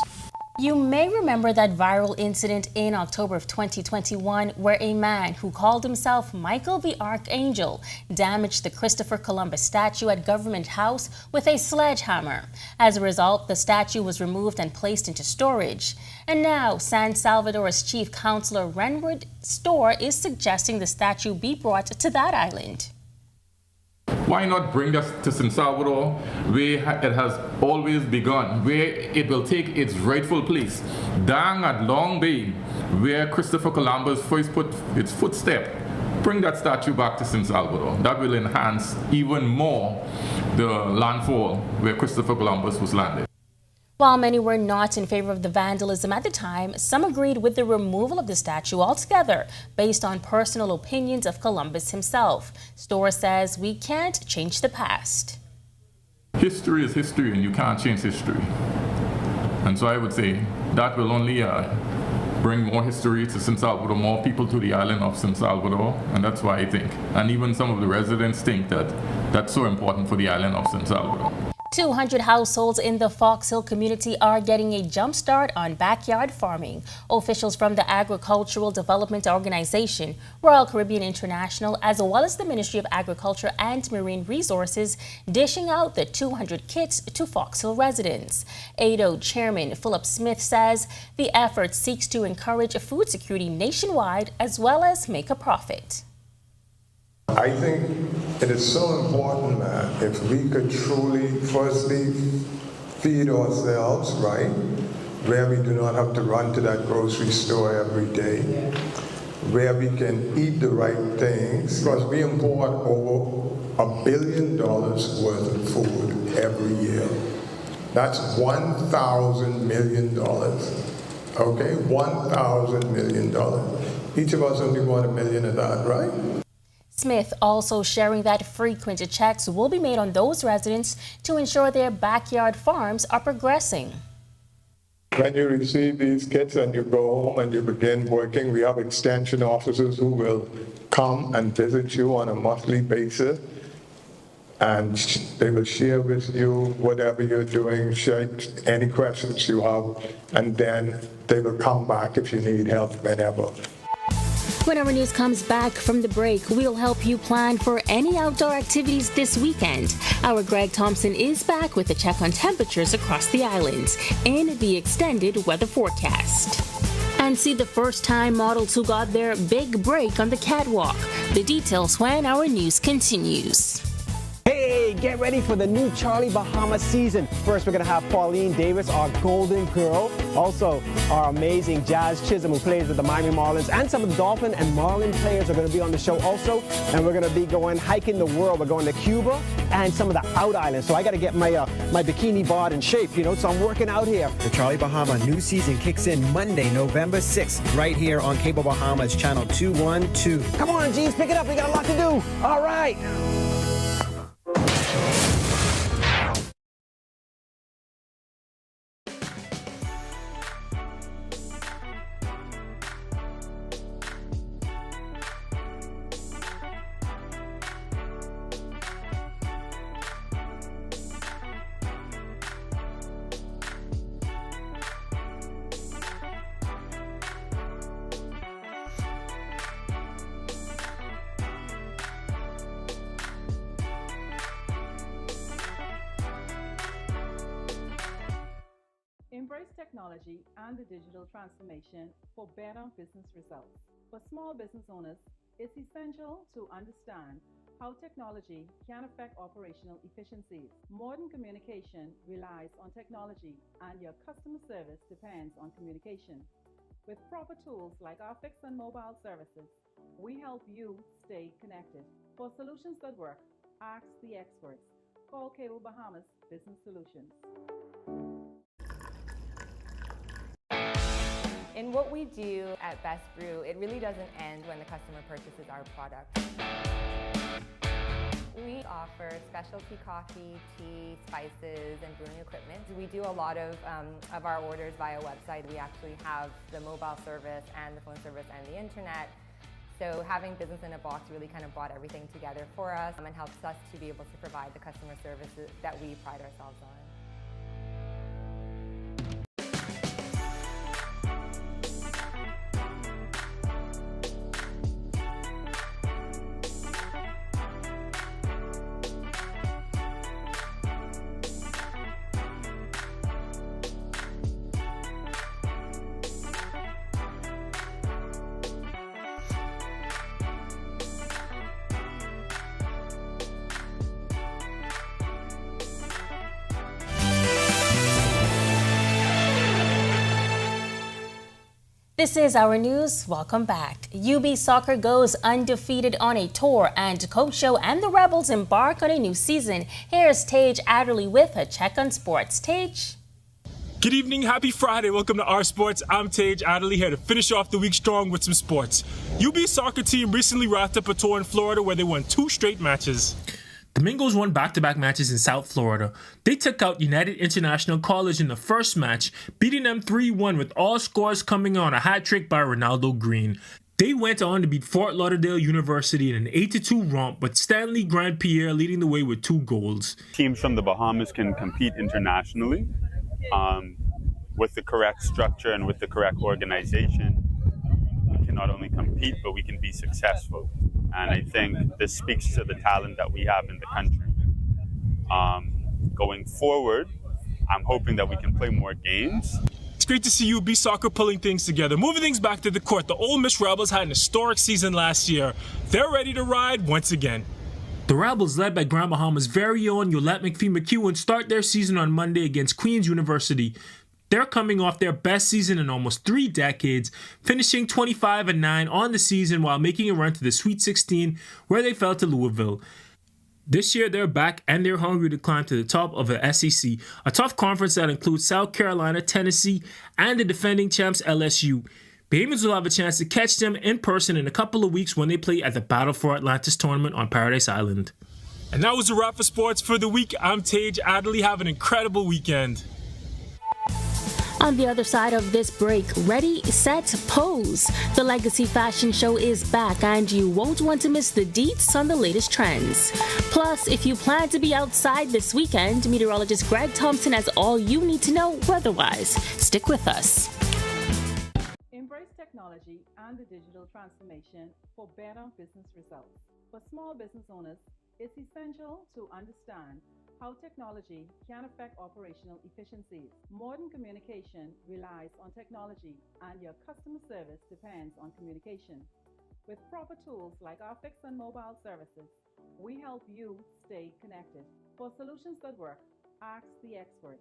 You may remember that viral incident in October of 2021 where a man who called himself Michael the Archangel damaged the Christopher Columbus statue at Government House with a sledgehammer. As a result, the statue was removed and placed into storage. And now, San Salvador's Chief Counselor Renward Storr is suggesting the statue be brought to that island. Why not bring us to San Salvador, where it has always begun, where it will take its rightful place, down at Long Bay, where Christopher Columbus first put its footstep. Bring that statue back to San Salvador. That will enhance even more the landfall where Christopher Columbus was landed. While many were not in favor of the vandalism at the time, some agreed with the removal of the statue altogether based on personal opinions of Columbus himself. Storr says we can't change the past. History is history and you can't change history. And so I would say that will only bring more history to San Salvador, more people to the island of San Salvador, and that's why I think. And even some of the residents think that that's so important for the island of San Salvador. 200 households in the Fox Hill community are getting a jump start on backyard farming. Officials from the Agricultural Development Organization, Royal Caribbean International, as well as the Ministry of Agriculture and Marine Resources, dishing out the 200 kits to Fox Hill residents. ADO Chairman Philip Smith says the effort seeks to encourage food security nationwide as well as make a profit. I think it is so important that if we could truly, firstly, feed ourselves, right, where we do not have to run to that grocery store every day, where we can eat the right things, because we import over $1 billion worth of food every year. That's $1,000 million, okay, $1,000 million. Each of us only want $1 million of that, right? Smith also sharing that frequent checks will be made on those residents to ensure their backyard farms are progressing. When you receive these kits and you go home and you begin working, we have extension officers who will come and visit you on a monthly basis, and they will share with you whatever you're doing, share any questions you have, and then they will come back if you need help whenever. When Our News comes back from the break, we'll help you plan for any outdoor activities this weekend. Our Greg Thompson is back with a check on temperatures across the islands in the extended weather forecast. And see the first-time models who got their big break on the catwalk. The details when Our News continues. Hey, get ready for the new Charlie Bahama season. First, we're going to have Pauline Davis, our golden girl. Also, our amazing Jazz Chisholm, who plays with the Miami Marlins. And some of the Dolphin and Marlin players are going to be on the show also. And we're going to be going hiking the world. We're going to Cuba and some of the out islands. So I got to get my my bikini bod in shape, you know, so I'm working out here. The Charlie Bahama new season kicks in Monday, November 6th, right here on Cable Bahamas, channel 212. Come on, Jeans, pick it up. We got a lot to do. All right. Embrace technology and the digital transformation for better business results. For small business owners, it's essential to understand how technology can affect operational efficiencies. Modern communication relies on technology, and your customer service depends on communication. With proper tools like our fixed and mobile services, we help you stay connected. For solutions that work, ask the experts. Call Cable Bahamas Business Solutions. In what we do at Best Brew, it really doesn't end when the customer purchases our product. We offer specialty coffee, tea, spices, and brewing equipment. We do a lot of our orders via website. We actually have the mobile service and the phone service and the internet. So having business in a box really kind of brought everything together for us and helps us to be able to provide the customer services that we pride ourselves on. This is Our News. Welcome back. UB Soccer goes undefeated on a tour, and Coach Show and the Rebels embark on a new season. Here's Tage Adderley with a check on sports. Tage. Good evening, happy Friday. Welcome to Our Sports. I'm Tage Adderley here to finish off the week strong with some sports. UB Soccer team recently wrapped up a tour in Florida where they won 2 straight matches. The Mingos won back-to-back matches in South Florida. They took out United International College in the first match, beating them 3-1 with all scores coming on a hat trick by Ronaldo Green. They went on to beat Fort Lauderdale University in an 8-2 romp, with Stanley Grant Pierre leading the way with 2 goals. Teams from the Bahamas can compete internationally with the correct structure and with the correct organization. We can not only compete, but we can be successful. And I think this speaks to the talent that we have in the country. Going forward, I'm hoping that we can play more games. It's great to see UB Soccer pulling things together. Moving things back to the court, the Ole Miss Rebels had an historic season last year. They're ready to ride once again. The Rebels, led by Grand Bahama's very own Yolette McPhee-McEwen, start their season on Monday against Queen's University. They're coming off their best season in almost 3 decades, finishing 25-9 on the season while making a run to the Sweet 16, where they fell to Louisville. This year, they're back and they're hungry to climb to the top of the SEC, a tough conference that includes South Carolina, Tennessee, and the defending champs LSU. Bahamians will have a chance to catch them in person in a couple of weeks when they play at the Battle for Atlantis tournament on Paradise Island. And that was a wrap for sports for the week. I'm Tage Adderley. Have an incredible weekend. On the other side of this break, ready, set, pose. The Legacy Fashion Show is back, and you won't want to miss the deets on the latest trends. Plus, if you plan to be outside this weekend, meteorologist Greg Thompson has all you need to know weather-wise. Stick with us. Embrace technology and the digital transformation for better business results. For small business owners, it's essential to understand how technology can affect operational efficiencies. Modern communication relies on technology, and your customer service depends on communication. With proper tools like our fixed and mobile services, we help you stay connected. For solutions that work, ask the experts.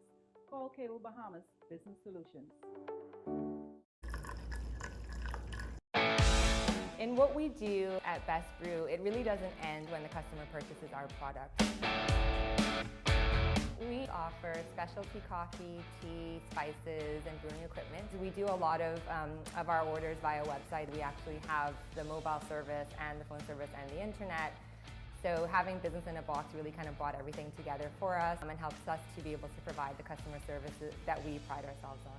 Call Cable Bahamas Business Solutions. In what we do at Best Brew, it really doesn't end when the customer purchases our product. We offer specialty coffee, tea, spices, and brewing equipment. We do a lot of our orders via website. We actually have the mobile service and the phone service and the internet. So having business in a box really kind of brought everything together for us and helps us to be able to provide the customer services that we pride ourselves on.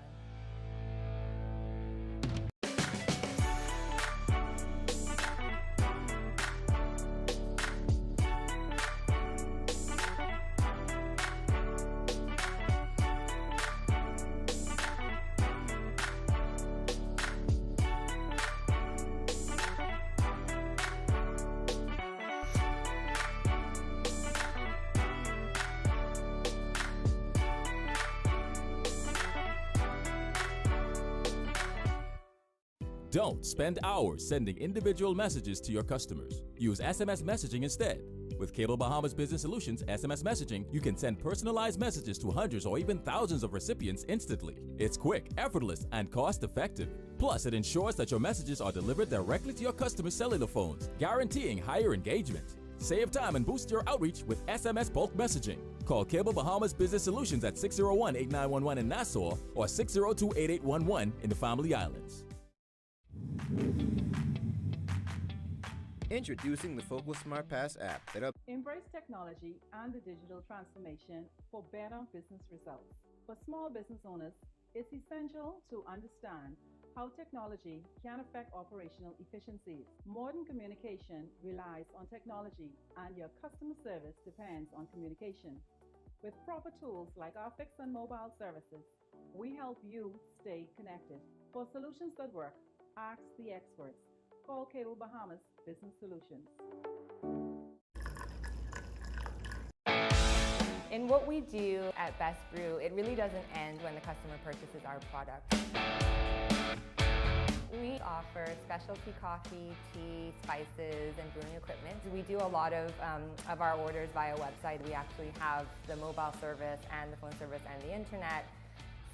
Don't spend hours sending individual messages to your customers. Use SMS messaging instead. With Cable Bahamas Business Solutions SMS messaging, you can send personalized messages to hundreds or even thousands of recipients instantly. It's quick, effortless, and cost-effective. Plus, it ensures that your messages are delivered directly to your customers' cellular phones, guaranteeing higher engagement. Save time and boost your outreach with SMS bulk messaging. Call Cable Bahamas Business Solutions at 601-8911 in Nassau or 602-8811 in the Family Islands. Introducing the Focal Smart Pass app that helps Embrace technology and the digital transformation for better business results. For small business owners, it's essential to understand how technology can affect operational efficiencies. Modern communication relies on technology, and your customer service depends on communication. With proper tools like our fixed and mobile services, we help you stay connected. For solutions that work, ask the experts. Call Cable Bahamas Business Solutions. In what we do at Best Brew, it really doesn't end when the customer purchases our product. We offer specialty coffee, tea, spices, and brewing equipment. We do a lot of our orders via website. We actually have the mobile service and the phone service and the internet.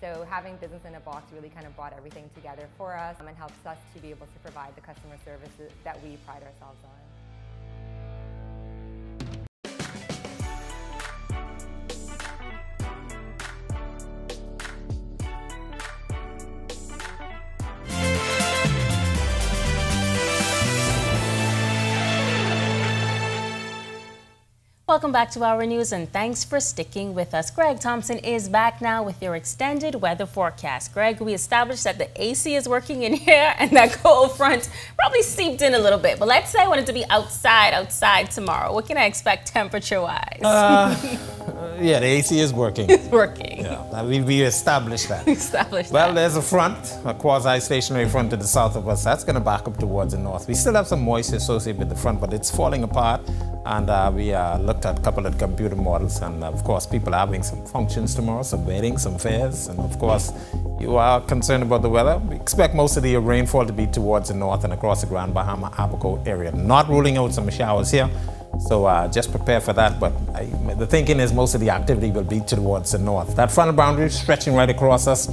So having business in a box really kind of brought everything together for us and helps us to be able to provide the customer services that we pride ourselves on. Welcome back to Our News, and thanks for sticking with us. Greg Thompson is back now with your extended weather forecast. Greg, we established that the AC is working in here and that cold front probably seeped in a little bit. But let's say I wanted to be outside tomorrow. What can I expect temperature-wise? Yeah, the AC is working. It's working. Yeah, we established that. Well, there's a front, a quasi-stationary front to the south of us. That's going to back up towards the north. We still have some moisture associated with the front, but it's falling apart. And we looked at a couple of computer models, and of course people are having some functions tomorrow, some weddings, some fairs, and of course you are concerned about the weather. We expect most of the rainfall to be towards the north and across the Grand Bahama Abaco area. Not ruling out some showers here, so just prepare for that, but the thinking is most of the activity will be towards the north. That frontal boundary is stretching right across us.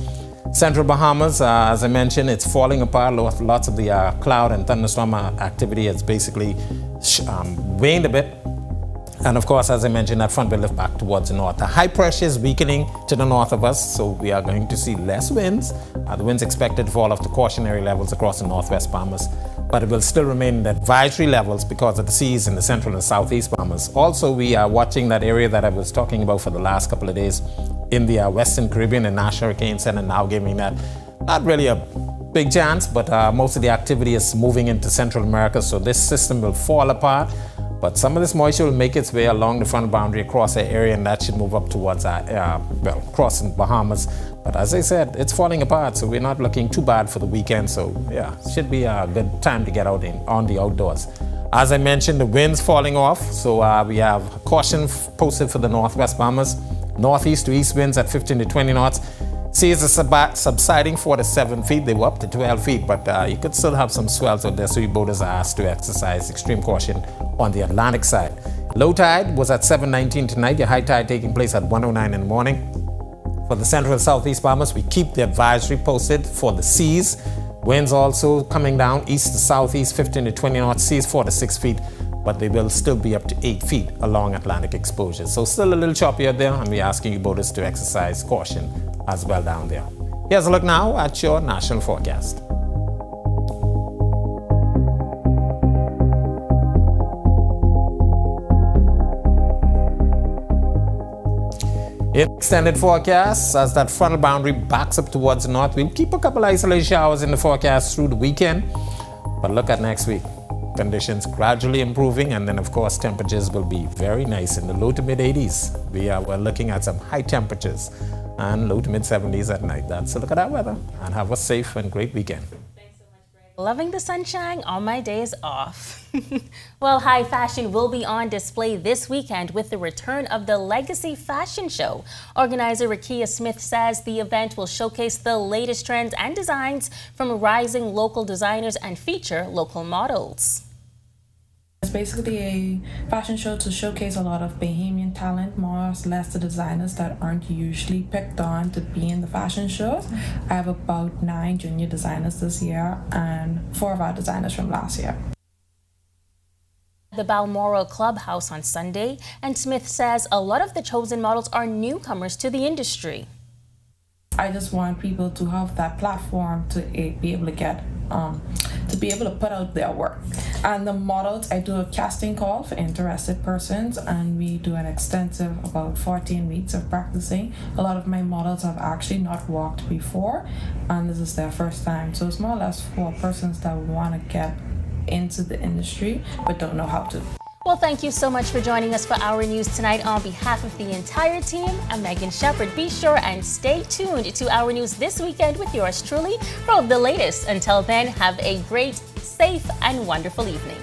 Central Bahamas, as I mentioned, it's falling apart. Lots of the cloud and thunderstorm activity has basically waned a bit. And of course, as I mentioned, that front will lift back towards the north. The high pressure is weakening to the north of us, so we are going to see less winds. The winds expected to fall off to cautionary levels across the northwest Bahamas, but it will still remain in advisory levels because of the seas in the central and southeast Bahamas. Also, we are watching that area that I was talking about for the last couple of days in the Western Caribbean and National Hurricane Center, now giving that not really a big chance, but most of the activity is moving into Central America, so this system will fall apart. But some of this moisture will make its way along the front boundary across the area, and that should move up towards, crossing Bahamas. But as I said, it's falling apart, so we're not looking too bad for the weekend. So yeah, should be a good time to get out on the outdoors. As I mentioned, the wind's falling off, so we have caution posted for the northwest Bahamas. Northeast to east winds at 15 to 20 knots. Seas are subsiding 4 to 7 feet. They were up to 12 feet, but you could still have some swells out there, so your boaters are asked to exercise extreme caution on the Atlantic side. Low tide was at 7:19 tonight. Your high tide taking place at 1:09 in the morning. For the central and southeast Bahamas, we keep the advisory posted for the seas. Winds also coming down east to southeast, 15 to 20 knots, seas 4 to 6 feet, but they will still be up to 8 feet along Atlantic exposure. So still a little choppy out there, and we're asking you boaters to exercise caution as well down there. Here's a look now at your national forecast. In extended forecasts, as that frontal boundary backs up towards the north, we'll keep a couple isolated showers in the forecast through the weekend. But look at next week. Conditions gradually improving, and then of course temperatures will be very nice in the low to mid 80s. We're looking at some high temperatures and low to mid 70s at night. That's a look at our weather, and have a safe and great weekend. Loving the sunshine on my days off. Well, high fashion will be on display this weekend with the return of the Legacy Fashion Show. Organizer Rakia Smith says the event will showcase the latest trends and designs from rising local designers and feature local models. It's basically a fashion show to showcase a lot of Bahamian talent, more or less the designers that aren't usually picked on to be in the fashion shows. I have about 9 junior designers this year and 4 of our designers from last year. The Balmoral Clubhouse on Sunday, and Smith says a lot of the chosen models are newcomers to the industry. I just want people to have that platform to be able to get to be able to put out their work. And the models, I do a casting call for interested persons, and we do an extensive about 14 weeks of practicing. A lot of my models have actually not walked before, and this is their first time. So it's more or less for persons that want to get into the industry but don't know how to. Well, thank you so much for joining us for Our News tonight. On behalf of the entire team, I'm Megan Shepherd. Be sure and stay tuned to Our News this weekend with yours truly for all of the latest. Until then, have a great, safe, and wonderful evening.